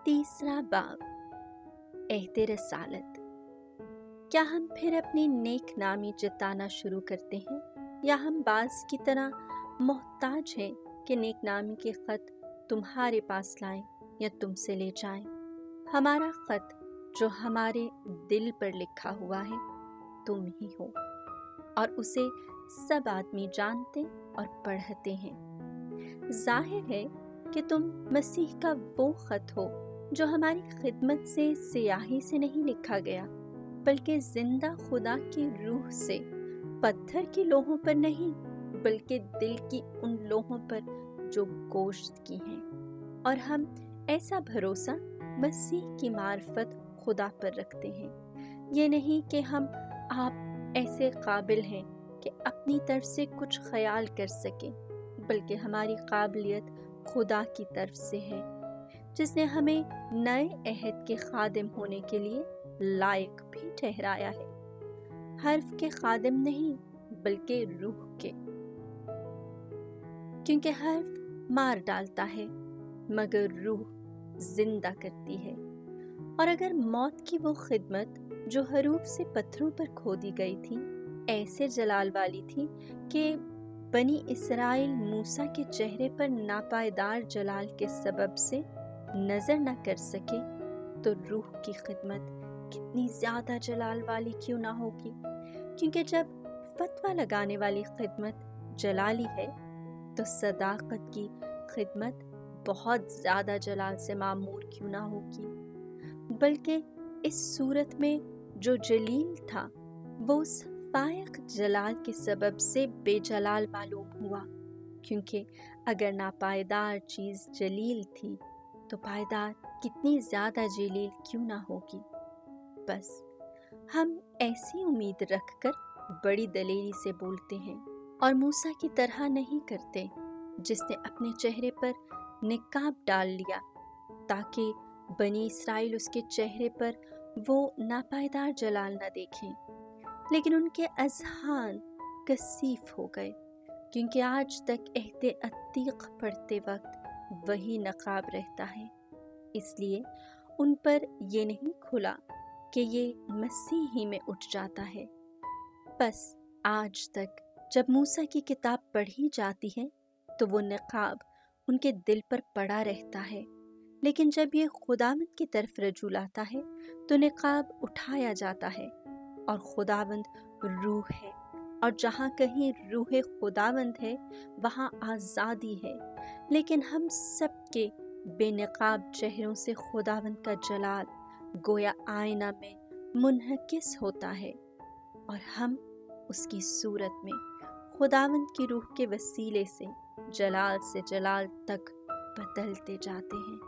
तीसरा बाब, एहद रसालत। क्या हम फिर अपनी नेक नामी जताना शुरू करते हैं, या हम बाज की तरह मोहताज हैं कि नेक नामी के ख़त तुम्हारे पास लाएं या तुमसे ले जाएं? हमारा ख़त जो हमारे दिल पर लिखा हुआ है तुम ही हो, और उसे सब आदमी जानते और पढ़ते हैं। जाहिर है कि तुम मसीह का वो ख़त हो जो हमारी खिदमत से स्याही से नहीं लिखा गया, बल्कि जिंदा खुदा की रूह से, पत्थर की लोहों पर नहीं बल्कि दिल की उन लोहों पर जो गोश्त की हैं। और हम ऐसा भरोसा मसीह की मार्फत खुदा पर रखते हैं। ये नहीं कि हम आप ऐसे काबिल हैं कि अपनी तरफ से कुछ ख्याल कर सकें, बल्कि हमारी काबिलियत खुदा की तरफ से है, जिसने हमें नए अहद के खादिम होने के लिए लायक भी ठहराया है। हर्फ के खादिम नहीं बल्कि रूह के, क्योंकि हर्फ मार डालता है मगर रूह जिंदा करती है। और अगर मौत की वो खिदमत जो हरूफ से पत्थरों पर खोदी गई थी ऐसे जलाल वाली थी कि बनी इसराइल मूसा के चेहरे पर नापायदार जलाल के सबब से नजर न कर सके, तो रूह की खिदमत कितनी ज्यादा जलाल वाली क्यों ना होगी। क्योंकि जब फतवा लगाने वाली खिदमत जलाली है तो सदाकत की खिदमत बहुत ज्यादा जलाल से मामूर क्यों ना होगी। बल्कि इस सूरत में जो जलील था वो उस फायक जलाल के सबब से बेजलाल मालूम हुआ। क्योंकि अगर नापायदार चीज जलील थी तो पायदार कितनी ज्यादा जलील क्यों ना होगी। बस हम ऐसी उम्मीद रखकर बड़ी दलेरी से बोलते हैं और मूसा की तरह नहीं करते, जिसने अपने चेहरे पर निकाब डाल लिया ताकि बनी इसराइल उसके चेहरे पर वो नापायदार जलाल न देखें। लेकिन उनके अज़हान कसीफ हो गए, क्योंकि आज तक एहद अतीक पढ़ते वक्त वही नकाब रहता है। इसलिए उन पर ये नहीं खुला कि ये मसीह ही में उठ जाता है। बस आज तक जब मूसा की किताब पढ़ी जाती है तो वो नकाब उनके दिल पर पड़ा रहता है, लेकिन जब ये खुदावंद की तरफ रजू लाता है तो निकाब उठाया जाता है। और खुदावंद रूह है, और जहाँ कहीं रूह खुदावंद है वहाँ आज़ादी है। लेकिन हम सबके बेनकाब चेहरों से खुदावंद का जलाल गोया आईना में मुनहकिस होता है, और हम उसकी सूरत में खुदावंद की रूह के वसीले से जलाल तक बदलते जाते हैं।